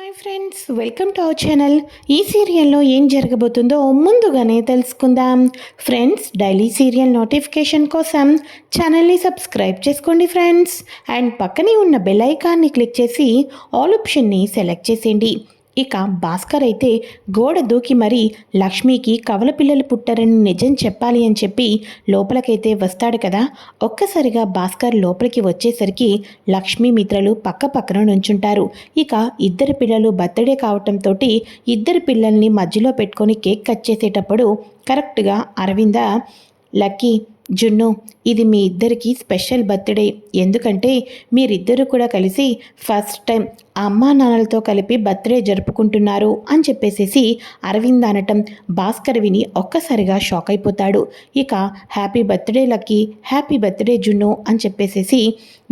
Hi friends, welcome to our channel. ఈ సీరియల్లో ఏం జరగబోతుందో ముందుగానే తెలుసుకుందాం. ఫ్రెండ్స్, డైలీ సీరియల్ నోటిఫికేషన్ కోసం ఛానల్ని సబ్స్క్రైబ్ చేసుకోండి ఫ్రెండ్స్. అండ్ పక్కనే ఉన్న బెల్ ఐకాన్ని క్లిక్ చేసి ఆల్ ఆప్షన్ని సెలెక్ట్ చేసేయండి. ఇక భాస్కర్ అయితే గోడ దూకి మరీ లక్ష్మికి కవల పిల్లలు పుట్టారని నిజం చెప్పాలి అని చెప్పి లోపలికైతే వస్తాడు కదా. ఒక్కసారిగా భాస్కర్ లోపలికి వచ్చేసరికి లక్ష్మీ మిత్రలు పక్క పక్కన నుంచుంటారు. ఇక ఇద్దరు పిల్లలు బర్త్డే కావటంతో ఇద్దరు పిల్లల్ని మధ్యలో పెట్టుకొని కేక్ కట్ చేసేటప్పుడు కరెక్ట్గా అరవింద, లక్కీ, జున్ను, ఇది మీ ఇద్దరికి స్పెషల్ బర్త్డే. ఎందుకంటే మీరిద్దరూ కూడా కలిసి ఫస్ట్ టైం అమ్మా నాన్నలతో కలిపి బర్త్డే జరుపుకుంటున్నారు అని చెప్పేసేసి అరవింద్ అనటం భాస్కర్ విని ఒక్కసారిగా షాక్ అయిపోతాడు. ఇక happy birthday lucky, happy birthday జున్ను అని చెప్పేసేసి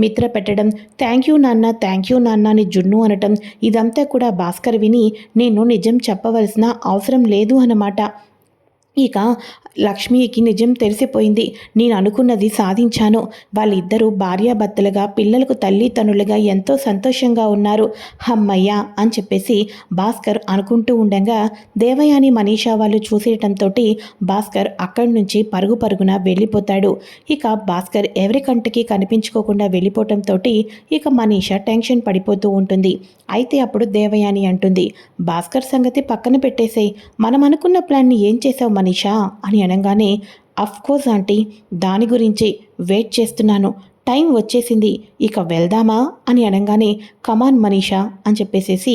మిత్ర పెట్టడం, థ్యాంక్ యూ నాన్న అని జున్ను అనటం, ఇదంతా కూడా భాస్కర్ విని నేను నిజం చెప్పవలసిన అవసరం లేదు అన్నమాట. ఇక లక్ష్మికి నిజం తెలిసిపోయింది. నేను అనుకున్నది సాధించాను. వాళ్ళిద్దరూ భార్యాభర్తలుగా పిల్లలకు తల్లిదండ్రులుగా ఎంతో సంతోషంగా ఉన్నారు, హమ్మయ్య అని చెప్పేసి భాస్కర్ అనుకుంటూ ఉండగా దేవయాని మనీషా వాళ్ళు చూసేయటంతో భాస్కర్ అక్కడి నుంచి పరుగు పరుగున వెళ్ళిపోతాడు. ఇక భాస్కర్ ఎవరి కంటికి కనిపించుకోకుండా వెళ్ళిపోవటంతో ఇక మనీషా టెన్షన్ పడిపోతూ ఉంటుంది. అయితే అప్పుడు దేవయాని అంటుంది, భాస్కర్ సంగతి పక్కన పెట్టేసేయ్, మనం అనుకున్న ప్లాన్ని ఏం చేసావు మనీషా అని అనగానే, అఫ్కోర్స్ ఆంటీ, దాని గురించి వెయిట్ చేస్తున్నాను, టైం వచ్చేసింది, ఇక వెళ్దామా అని అనగానే, కమాన్ మనీషా అని చెప్పేసేసి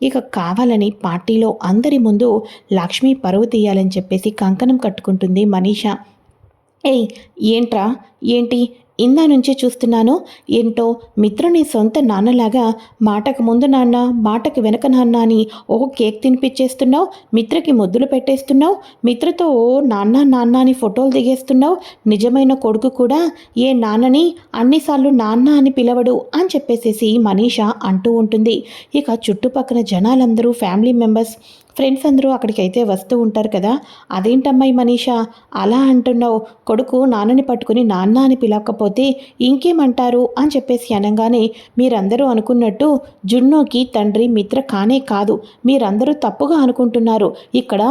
ఇక కావాలని పార్టీలో అందరి ముందు లక్ష్మి పరువు తీయాలని చెప్పేసి కంకణం కట్టుకుంటుంది మనీషా. ఏయ్, ఏంట్రా, ఏంటి ఇందా నుంచి చూస్తున్నాను, ఏంటో మిత్రుని సొంత నాన్నలాగా మాటకు ముందు నాన్న, మాటకు వెనక నాన్న అని కేక్ తినిపించేస్తున్నావు, మిత్రకి ముద్దులు పెట్టేస్తున్నావు, మిత్రతో నాన్న అని ఫోటోలు దిగేస్తున్నావు, నిజమైన కొడుకు కూడా ఏ నాన్నని అన్నిసార్లు నాన్న అని పిలవడు అని చెప్పేసేసి మనీషా అంటూ ఉంటుంది. ఇక చుట్టుపక్కల జనాలందరూ, ఫ్యామిలీ మెంబర్స్, ఫ్రెండ్స్ అందరూ అక్కడికైతే వస్తూ ఉంటారు కదా. అదేంటమ్మాయి మనీషా అలా అంటున్నావు, కొడుకు నాన్నని పట్టుకుని నాన్న అని పిలవకపోతే ఇంకేమంటారు అని చెప్పేసి అనగానే, మీరందరూ అనుకున్నట్టు జున్నోకి తండ్రి మిత్ర కానే కాదు, మీరందరూ తప్పుగా అనుకుంటున్నారు. ఇక్కడ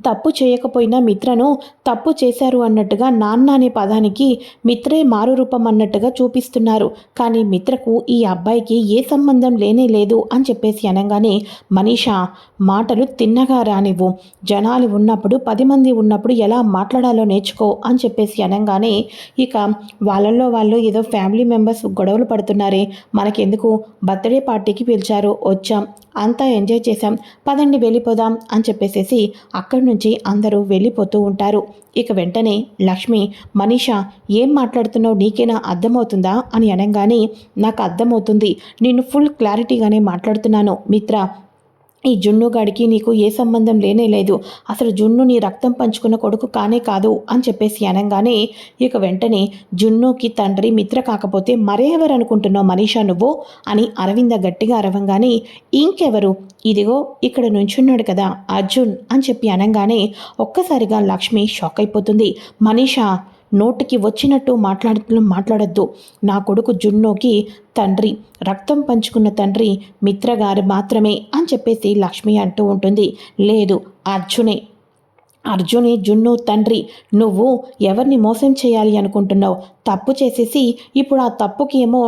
తప్పు చేయకపోయినా మిత్రను తప్పు చేశారు అన్నట్టుగా నాన్న అనే పదానికి మిత్రే మారు రూపం అన్నట్టుగా చూపిస్తున్నారు. కానీ మిత్రకు ఈ అబ్బాయికి ఏ సంబంధం లేనే లేదు అని చెప్పేసి అనగానే, మనీషా మాటలు తిన్నగా రానివ్వు, జనాలు ఉన్నప్పుడు 10 మంది ఉన్నప్పుడు ఎలా మాట్లాడాలో నేర్చుకో అని చెప్పేసి అనగానే, ఇక వాళ్ళల్లో వాళ్ళు ఏదో ఫ్యామిలీ మెంబర్స్ గొడవలు పడుతున్నారే, మనకెందుకు, బర్త్డే పార్టీకి పిలిచారు, వచ్చాం, అంతా ఎంజాయ్ చేశాం, పదండి వెళ్ళిపోదాం అని చెప్పేసేసి అక్కడి నుంచి అందరూ వెళ్ళిపోతూ ఉంటారు. ఇక వెంటనే లక్ష్మి, మనీషా ఏం మాట్లాడుతున్నావు, నీకేనా అర్థమవుతుందా అని అనగానే, నాకు అర్థమవుతుంది, నేను ఫుల్ క్లారిటీగానే మాట్లాడుతున్నాను మిత్ర, ఈ జున్నుగాడికి నీకు ఏ సంబంధం లేనే లేదు, అసలు జున్ను నీ రక్తం పంచుకున్న కొడుకు కానే కాదు అని చెప్పేసి అనగానే, ఇక వెంటనే జున్నుకి తండ్రి మిత్ర కాకపోతే మరే ఎవరు అనుకుంటున్నావు మనీషా నువ్వు అని అరవింద గట్టిగా అరవంగానే, ఇంకెవరు, ఇదిగో ఇక్కడ నుంచున్నాడు కదా అర్జున్ అని చెప్పి అనగానే ఒక్కసారిగా లక్ష్మి షాక్ అయిపోతుంది. మనీషా నోటికి వచ్చినట్టు మాట్లాడొద్దు, నా కొడుకు జున్నోకి తండ్రి, రక్తం పంచుకున్న తండ్రి మిత్రగారు మాత్రమే అని చెప్పేసి లక్ష్మి అంటూ ఉంటుంది. లేదు, అర్జునే జున్ను తండ్రి, నువ్వు ఎవరిని మోసం చేయాలి అనుకుంటున్నావు, తప్పు చేసేసి ఇప్పుడు ఆ తప్పుకి ఏమో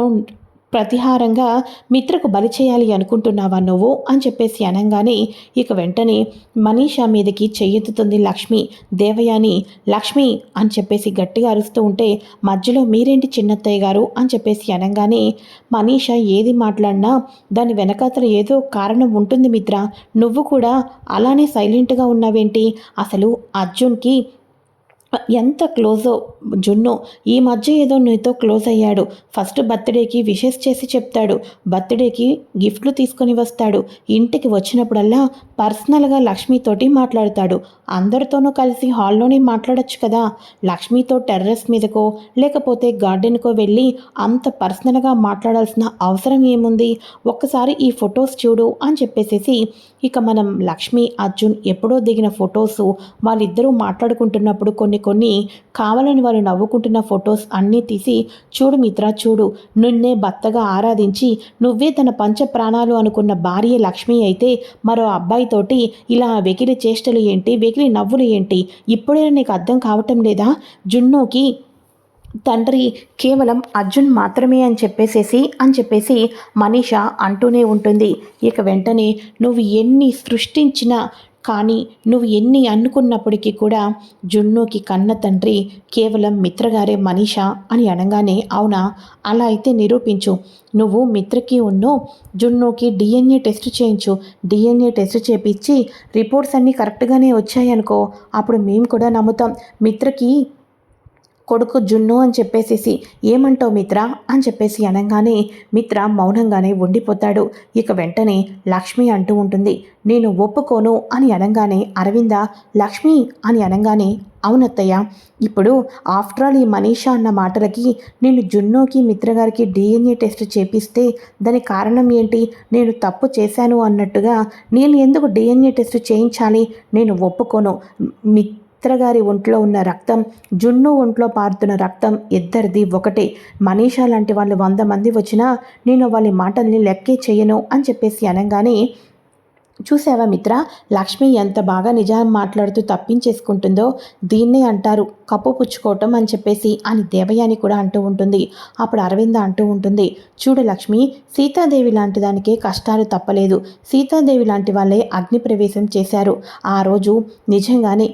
ప్రతిహారంగా మిత్రకు బలి చేయాలి అనుకుంటున్నావా నువ్వు అని చెప్పేసి అనగానే, ఇక వెంటనే మనీషా మీదకి చెయ్యెత్తుతుంది లక్ష్మి. దేవయాని, లక్ష్మి అని చెప్పేసి గట్టిగా అరుస్తూ ఉంటే, మధ్యలో మీరేంటి చిన్నత్తయ్య గారు అని చెప్పేసి అనగానే, మనీషా ఏది మాట్లాడినా దాని వెనకాతల ఏదో కారణం ఉంటుంది మిత్ర, నువ్వు కూడా అలానే సైలెంట్గా ఉన్నావేంటి, అసలు అర్జున్కి ఎంత క్లోజో జున్ను, ఈ మధ్య ఏదో నీతో క్లోజ్ అయ్యాడు, ఫస్ట్ బర్త్డేకి విషెస్ చేసి చెప్తాడు, బర్త్డేకి గిఫ్ట్లు తీసుకొని వస్తాడు, ఇంటికి వచ్చినప్పుడల్లా పర్సనల్గా లక్ష్మితోటి మాట్లాడతాడు, అందరితోనూ కలిసి హాల్లోనే మాట్లాడొచ్చు కదా, లక్ష్మితో టెర్రస్ మీదకో లేకపోతే గార్డెన్కో వెళ్ళి అంత పర్సనల్గా మాట్లాడాల్సిన అవసరం ఏముంది, ఒక్కసారి ఈ ఫొటోస్ చూడు అని చెప్పేసేసి ఇక మనం లక్ష్మి అర్జున్ ఎప్పుడో దిగిన ఫొటోసు వాళ్ళిద్దరూ మాట్లాడుకుంటున్నప్పుడు కొన్ని కొన్ని కావాలని వాళ్ళు నవ్వుకుంటున్న ఫొటోస్ అన్నీ తీసి, చూడు మిత్ర చూడు, నిన్నే భర్తగా ఆరాధించి నువ్వే తన పంచ ప్రాణాలు అనుకున్న భార్య లక్ష్మి అయితే మరో అబ్బాయితోటి ఇలా వెకిలి చేష్టలు ఏంటి, వెకిలి నవ్వులు ఏంటి? ఇప్పుడే నీకు అర్థం కావటం లేదా? జున్నుకి తండ్రి కేవలం అర్జున్ మాత్రమే అని చెప్పేసి మనీష అంటూనే ఉంటుంది. ఇక వెంటనే నువ్వు ఎన్ని సృష్టించినా కానీ నువ్వు ఎన్ని అనుకున్నప్పటికీ కూడా జున్నుకి కన్న తండ్రి కేవలం మిత్రగారే మనీష అని అనగానే, అవునా, అలా అయితే నిరూపించు. నువ్వు మిత్రకి జున్నుకి డిఎన్ఏ టెస్ట్ చేయించు. డిఎన్ఏ టెస్ట్ చేపించి రిపోర్ట్స్ అన్నీ కరెక్ట్గానే వచ్చాయనుకో, అప్పుడు మేము కూడా నమ్ముతాం మిత్రకి కొడుకు జున్ను అని చెప్పేసేసి. ఏమంటావు మిత్ర అని చెప్పేసి అనగానే మిత్ర మౌనంగానే ఉండిపోతాడు. ఇక వెంటనే లక్ష్మి అంటూ ఉంటుంది, నేను ఒప్పుకోను అని అనగానే అరవింద లక్ష్మి అని అనగానే, అవునత్తయ్య, ఇప్పుడు ఆఫ్టర్ ఆల్ ఈ మనీషా అన్న మాటలకి నేను జున్నుకి మిత్రగారికి డిఎన్ఏ టెస్ట్ చేపిస్తే దానికి కారణం ఏంటి? నేను తప్పు చేశాను అన్నట్టుగా నేను ఎందుకు డిఎన్ఏ టెస్ట్ చేయించాలి? నేను ఒప్పుకోను. మిత్రగారి ఒంట్లో ఉన్న రక్తం, జున్ను ఒంట్లో పారుతున్న రక్తం ఇద్దరిది ఒకటే. మనీషా లాంటి వాళ్ళు 100 మంది వచ్చినా నేను వాళ్ళ మాటల్ని లెక్కే చేయను అని చెప్పేసి అనగానే, చూసావా మిత్ర, లక్ష్మి ఎంత బాగా నిజం మాట్లాడుతూ తప్పించేసుకుంటుందో, దీన్నే అంటారు కప్పు పుచ్చుకోవటం అని చెప్పేసి అని దేవయాని కూడా అంటూ ఉంటుంది. అప్పుడు అరవింద అంటూ ఉంటుంది, చూడు లక్ష్మి, సీతాదేవి లాంటి దానికే కష్టాలు తప్పలేదు. సీతాదేవి లాంటి వాళ్ళే అగ్ని ప్రవేశం చేశారు. ఆ రోజు నిజంగానే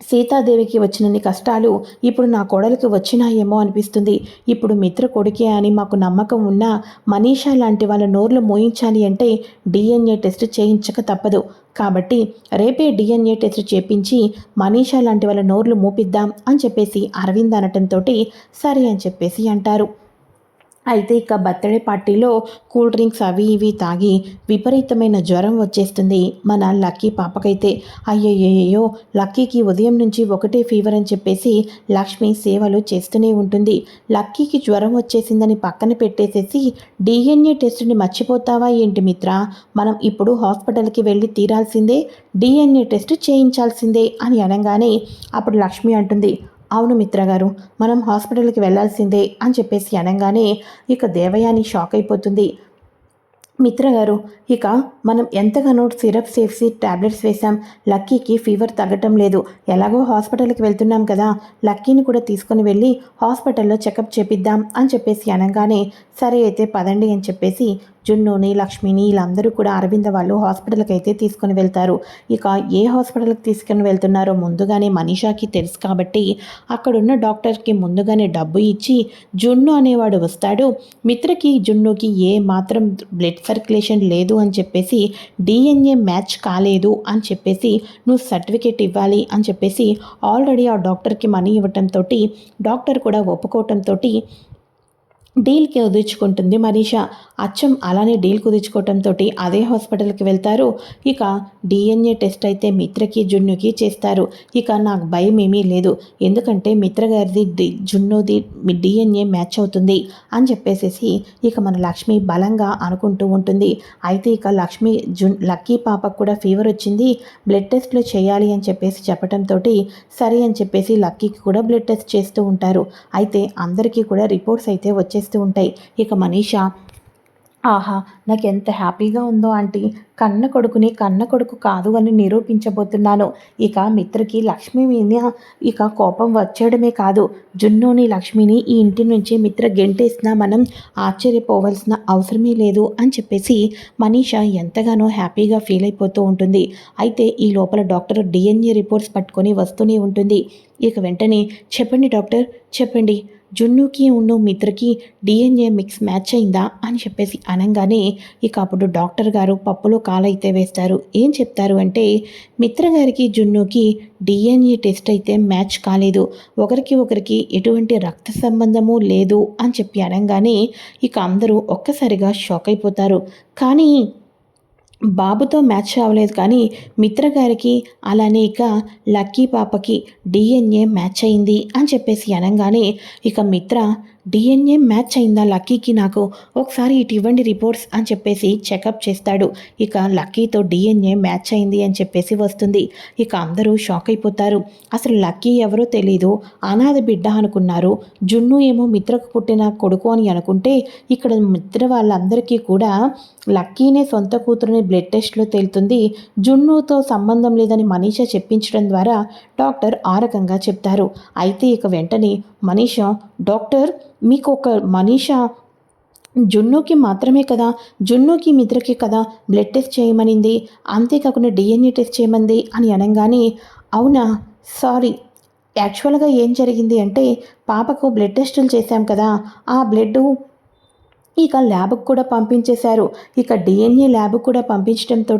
సీతాదేవికి వచ్చినన్ని కష్టాలు ఇప్పుడు నా కోడలికి వచ్చినాయేమో అనిపిస్తుంది. ఇప్పుడు మిత్ర కొడుకే అని మాకు నమ్మకం ఉన్నా మనీషా లాంటి వాళ్ళ నోర్లు మోయించాలి అంటే డిఎన్ఏ టెస్ట్ చేయించక తప్పదు. కాబట్టి రేపే డిఎన్ఏ టెస్ట్ చేపించి మనీషా లాంటి వాళ్ళ నోర్లు మూపిద్దాం అని చెప్పేసి అరవింద్ అనటంతో సరే అని చెప్పేసి అంటారు. అయితే ఇక బర్త్డే పార్టీలో కూల్ డ్రింక్స్ అవి ఇవి తాగి విపరీతమైన జ్వరం వచ్చేస్తుంది మన లక్కీ పాపకైతే. అయ్యయ్యో, లక్కీకి ఉదయం నుంచి ఒకటే ఫీవర్ అని చెప్పేసి లక్ష్మి సేవలు చేస్తూనే ఉంటుంది. లక్కీకి జ్వరం వచ్చేసిందని పక్కన పెట్టేసేసి డిఎన్ఏ టెస్ట్ని మర్చిపోతావా ఏంటి మిత్ర? మనం ఇప్పుడు హాస్పిటల్కి వెళ్ళి తీరాల్సిందే, డిఎన్ఏ టెస్ట్ చేయించాల్సిందే అని అనగానే అప్పుడు లక్ష్మి అంటుంది, అవును మిత్రగారు, మనం హాస్పిటల్కి వెళ్ళాల్సిందే అని చెప్పేసి అనగానే ఇక దేవయాని షాక్ అయిపోతుంది. మిత్రగారు, ఇక మనం ఎంతగానో సిరప్స్ వేసి ట్యాబ్లెట్స్ వేసాం, లక్కీకి ఫీవర్ తగ్గటం లేదు. ఎలాగో హాస్పిటల్కి వెళ్తున్నాం కదా, లక్కీని కూడా తీసుకొని వెళ్ళి హాస్పిటల్లో చెకప్ చేపిద్దాం అని చెప్పేసి అనగానే, సరే అయితే పదండి అని చెప్పేసి జున్నుని లక్ష్మిని వీళ్ళందరూ కూడా అరవింద వాళ్ళు హాస్పిటల్కి అయితే తీసుకొని వెళ్తారు. ఇక ఏ హాస్పిటల్కి తీసుకొని వెళ్తున్నారో ముందుగానే మనీషాకి తెలుసు కాబట్టి అక్కడున్న డాక్టర్కి ముందుగానే డబ్బు ఇచ్చి జున్ను అనేవాడు వస్తాడు, మిత్రకి జున్నుకి ఏ మాత్రం బ్లడ్ సర్క్యులేషన్ లేదు అని చెప్పేసి డిఎన్ఏ మ్యాచ్ కాలేదు అని చెప్పేసి నువ్వు సర్టిఫికేట్ ఇవ్వాలి అని చెప్పేసి ఆల్రెడీ ఆ డాక్టర్కి మనీ ఇవ్వటంతో డాక్టర్ కూడా ఒప్పుకోవటంతో డీల్కి కుదుర్చుకుంటుంది మనీషా. అచ్చం అలానే డీల్ కుదుర్చుకోవటంతో అదే హాస్పిటల్కి వెళ్తారు. ఇక డిఎన్ఏ టెస్ట్ అయితే మిత్రకి జున్నుకి చేస్తారు. ఇక నాకు భయం ఏమీ లేదు, ఎందుకంటే మిత్ర గారిది జున్నుది డిఎన్ఏ మ్యాచ్ అవుతుంది అని చెప్పేసి ఇక మన లక్ష్మి బలంగా అనుకుంటూ ఉంటుంది. అయితే ఇక లక్కీ పాపకు కూడా ఫీవర్ వచ్చింది, బ్లడ్ టెస్ట్లు చేయాలి అని చెప్పేసి చెప్పడంతో సరే అని చెప్పేసి లక్కీకి కూడా బ్లడ్ టెస్ట్ చేస్తూ ఉంటారు. అయితే అందరికీ కూడా రిపోర్ట్స్ అయితే వచ్చేస్తూ ఉంటాయి. ఇక మనీషా, ఆహా, నాకు ఎంత హ్యాపీగా ఉందో ఆంటీ, కన్న కొడుకుని కన్న కొడుకు కాదు అని నిరూపించబోతున్నాను. ఇక మిత్రకి లక్ష్మి మీద ఇక కోపం వచ్చేయడమే కాదు, జున్నుని లక్ష్మిని ఈ ఇంటి నుంచి మిత్ర గెంటేసినా మనం ఆశ్చర్యపోవాల్సిన అవసరమే లేదు అని చెప్పేసి మనీషా ఎంతగానో హ్యాపీగా ఫీల్ అయిపోతూ ఉంటుంది. అయితే ఈ లోపల డాక్టర్ డిఎన్ఏ రిపోర్ట్స్ పట్టుకొని వస్తూనే ఉంటుంది. ఇక వెంటనే, చెప్పండి డాక్టర్, చెప్పండి, జున్నుకి మిత్రకి డిఎన్ఏ మిక్స్ మ్యాచ్ అయిందా అని చెప్పేసి అనగానే ఇక అప్పుడు డాక్టర్ గారు పప్పులో కాలైతే వేస్తారు. ఏం చెప్తారు అంటే, మిత్ర గారికి జున్నుకి డిఎన్ఏ టెస్ట్ అయితే మ్యాచ్ కాలేదు, ఒకరికి ఎటువంటి రక్త సంబంధము లేదు అని చెప్పి అనగానే ఇక అందరూ ఒక్కసారిగా షాక్ అయిపోతారు. కానీ బాబుతో మ్యాచ్ అవ్వలేదు, కానీ మిత్ర గారికి అలానే ఇక లక్కీ పాపకి డిఎన్ఏ మ్యాచ్ అయింది అని చెప్పేసి అనగానే ఇక మిత్ర డిఎన్ఏ మ్యాచ్ అయిందా లక్కీకి నాకు, ఒకసారి ఇటు ఇవ్వండి రిపోర్ట్స్ అని చెప్పేసి చెకప్ చేస్తాడు. ఇక లక్కీతో డిఎన్ఏ మ్యాచ్ అయింది అని చెప్పేసి వస్తుంది. ఇక అందరూ షాక్ అయిపోతారు. అసలు లక్కీ ఎవరో తెలీదు, అనాథ బిడ్డ అనుకున్నారు. జున్ను ఏమో మిత్రకు పుట్టిన కొడుకు అని అనుకుంటే ఇక్కడ మిత్ర వాళ్ళందరికీ కూడా లక్కీనే సొంత కూతురుని బ్లడ్ టెస్ట్లో తేలుతుంది. జున్నుతో సంబంధం లేదని మనీషా చెప్పించడం ద్వారా డాక్టర్ ఆ రకంగా చెప్తారు. అయితే ఇక వెంటనే మనీషా, డాక్టర్ మీకు ఒక మనీషా జున్నుకి మాత్రమే కదా, జున్నుకి మిత్రకి కదా బ్లడ్ టెస్ట్ చేయమనింది, అంతేకాకుండా డిఎన్ఏ టెస్ట్ చేయమంది అని అనగానే, అవునా, సారీ, యాక్చువల్గా ఏం జరిగింది అంటే పాపకు బ్లడ్ టెస్టులు చేశాం కదా, ఆ బ్లడ్ ఇక ల్యాబ్కి కూడా పంపించేశారు. ఇక డిఎన్ఏ ల్యాబ్ కూడా పంపించడంతో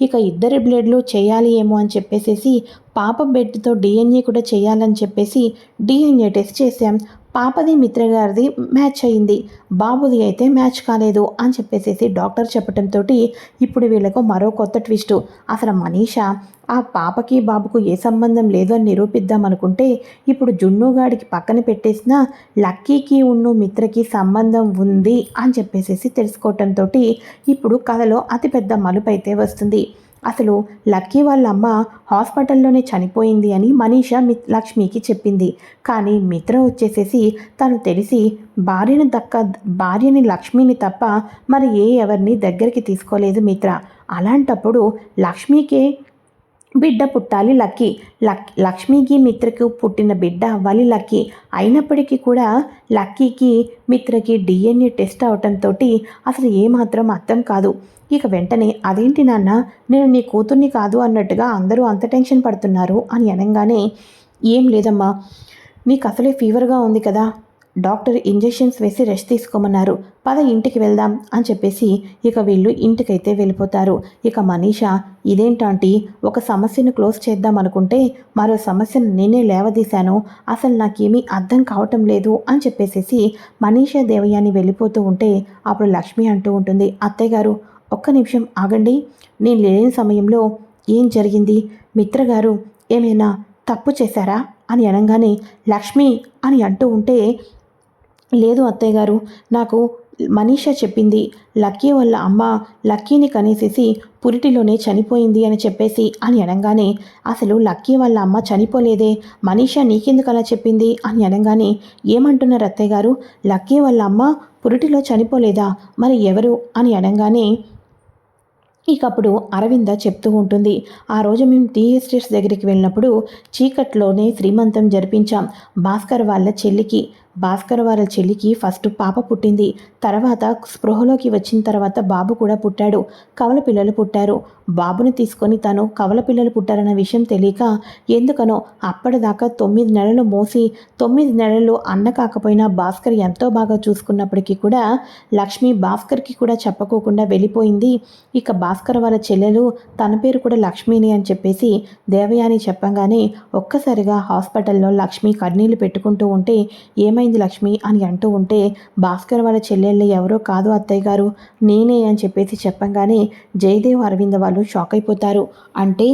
ఇక ఇద్దరి బ్లడ్లు చేయాలి ఏమో అని చెప్పేసి పాప బ్లడ్తో డిఎన్ఏ కూడా చేయాలని చెప్పేసి డిఎన్ఏ టెస్ట్ చేశాం. పాపది మిత్ర గారిది మ్యాచ్ అయింది, బాబుది అయితే మ్యాచ్ కాలేదు అని చెప్పేసి డాక్టర్ చెప్పడంతో ఇప్పుడు వీళ్ళకు మరో కొత్త ట్విస్టు. అసలు మనీషా ఆ పాపకి బాబుకు ఏ సంబంధం లేదు అని నిరూపిద్దామనుకుంటే ఇప్పుడు జున్నుగాడికి పక్కన పెట్టేసిన లక్కీకి ఉన్ను మిత్రకి సంబంధం ఉంది అని చెప్పేసి తెలుసుకోవటంతో ఇప్పుడు కథలో అతిపెద్ద మలుపు అయితే వస్తుంది. అసలు లక్కీ వాళ్ళ అమ్మ హాస్పిటల్లోనే చనిపోయింది అని మనీషా లక్ష్మికి చెప్పింది. కానీ మిత్ర వచ్చేసేసి తను తెలిసి భార్యని లక్ష్మిని తప్ప మరి ఎవరిని దగ్గరికి తీసుకోలేదు మిత్ర. అలాంటప్పుడు లక్ష్మికే బిడ్డ పుట్టాలి లక్కీ, లక్ష్మికి మిత్రకు పుట్టిన బిడ్డ అవ్వాలి లక్కీ. అయినప్పటికీ కూడా లక్కీకి మిత్రకి డిఎన్ఏ టెస్ట్ అవటంతో అసలు ఏమాత్రం అర్థం కాదు. ఇక వెంటనే, అదేంటి నాన్న, నేను నీ కూతుర్ని కాదు అన్నట్టుగా అందరూ అంత టెన్షన్ పడుతున్నారు అని అనగానే, ఏం లేదమ్మా, నీకు అసలే ఫీవర్గా ఉంది కదా, డాక్టర్ ఇంజెక్షన్స్ వేసి రెస్ట్ తీసుకోమన్నారు, పద ఇంటికి వెళ్దాం అని చెప్పేసి ఇక వీళ్ళు ఇంటికైతే వెళ్ళిపోతారు. ఇక మనీషా, ఇదేంటంటే ఒక సమస్యను క్లోజ్ చేద్దాం అనుకుంటే మరో సమస్యను నేనే లేవదీశాను, అసలు నాకేమీ అర్థం కావటం లేదు అని చెప్పేసి మనీషా దేవయాని వెళ్ళిపోతూ ఉంటే అప్పుడు లక్ష్మి అంటూ ఉంటుంది, అత్తయ్య గారు ఒక్క నిమిషం ఆగండి, నేను లేని సమయంలో ఏం జరిగింది, మిత్రగారు ఏమైనా తప్పు చేశారా అని అనగానే లక్ష్మి అని అంటూ ఉంటే, లేదు అత్తయ్య గారు, నాకు మనీషా చెప్పింది, లక్కీ వాళ్ళ అమ్మ లక్కీని కనేసేసి పురిటిలోనే చనిపోయింది అని చెప్పేసి అని అనగానే, అసలు లక్కీ వాళ్ళ అమ్మ చనిపోలేదే, మనీషా నీకెందుకు అలా చెప్పింది అని అనగానే, ఏమంటున్నారు అత్తయ్య గారు, లక్కీ వాళ్ళ అమ్మ పురిటిలో చనిపోలేదా, మరి ఎవరు అని అనగానే ఇక అప్పుడు అరవింద చెప్తూ ఉంటుంది, ఆ రోజు మేము టీ ఎస్టేట్స్ దగ్గరికి వెళ్ళినప్పుడు చీకట్లోనే శ్రీమంతం జరిపించాం భాస్కర్ వాళ్ళ చెల్లికి ఫస్ట్ పాప పుట్టింది, తర్వాత స్పృహలోకి వచ్చిన తర్వాత బాబు కూడా పుట్టాడు, కవల పిల్లలు పుట్టారు, బాబుని తీసుకొని తను కవల పిల్లలు పుట్టారన్న విషయం తెలియక ఎందుకనో అప్పటిదాకా 9 నెలలు మోసి 9 నెలలు అన్న కాకపోయినా భాస్కర్ ఎంతో బాగా చూసుకున్నప్పటికీ కూడా లక్ష్మి భాస్కర్కి కూడా చెప్పకోకుండా వెళ్ళిపోయింది. ఇక భాస్కర్ వాళ్ళ చెల్లెలు తన పేరు కూడా లక్ష్మిని అని చెప్పేసి దేవయాని చెప్పగానే ఒక్కసారిగా హాస్పిటల్లో లక్ష్మి కన్నీళ్లు పెట్టుకుంటూ ఉంటే, ఏమైంది లక్ష్మి అని అంటూ ఉంటే, భాస్కర్ వాళ్ళ చెల్లెళ్ళు ఎవరో కాదు అత్తయ్య గారు, నేనే అని చెప్పేసి చెప్పంగానే జయదేవ్ అరవింద వాళ్ళు షాక్ అయిపోతారు. అంటే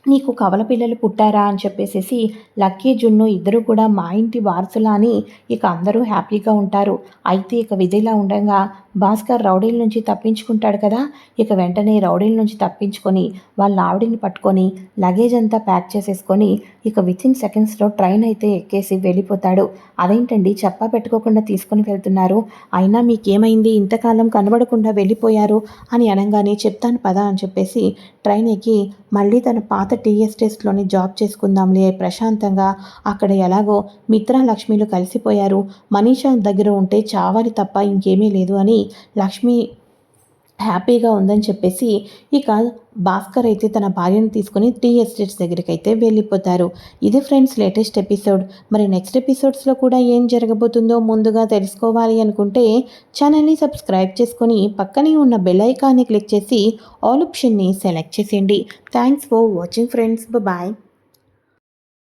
నీకు కవల పిల్లలు పుట్టారా అని చెప్పేసి లక్కీ జున్ను ఇద్దరు కూడా మా ఇంటి వారసులా అని ఇక అందరూ హ్యాపీగా ఉంటారు. అయితే ఇక విధిలా ఉండగా భాస్కర్ రౌడీల నుంచి తప్పించుకుంటాడు కదా, ఇక వెంటనే రౌడీల నుంచి తప్పించుకొని వాళ్ళ ఆవిడని పట్టుకొని లగేజ్ అంతా ప్యాక్ చేసేసుకొని ఇక వితిన్ సెకండ్స్లో ట్రైన్ అయితే ఎక్కేసి వెళ్ళిపోతాడు. అదేంటండి చెప్పా పెట్టుకోకుండా తీసుకొని వెళ్తున్నారు, అయినా మీకేమైంది, ఇంతకాలం కనబడకుండా వెళ్ళిపోయారు అని అనగానే, చెప్తాను పదా అని చెప్పేసి ట్రైన్ ఎక్కి మళ్ళీ తన పాత టీ ఎస్టేట్స్లోని జాబ్ చేసుకుందాంలే ప్రశాంతంగా, అక్కడ ఎలాగో మిత్ర లక్ష్మిలు కలిసిపోయారు, మనీషా దగ్గర ఉంటే చావాలి తప్ప ఇంకేమీ లేదు అని లక్ష్మి హ్యాపీగా ఉందని చెప్పేసి ఇక భాస్కర్ అయితే తన భార్యను తీసుకుని టీ ఎస్టేట్స్ దగ్గరికి అయితే వెళ్ళిపోతారు. ఇది ఫ్రెండ్స్ లేటెస్ట్ ఎపిసోడ్. మరి నెక్స్ట్ ఎపిసోడ్స్లో కూడా ఏం జరగబోతుందో ముందుగా తెలుసుకోవాలి అనుకుంటే ఛానల్ని సబ్స్క్రైబ్ చేసుకొని పక్కనే ఉన్న బెల్ ఐకాన్ని క్లిక్ చేసి ఆల్ ఆప్షన్ని సెలెక్ట్ చేసేయండి. Thanks for watching friends, bye.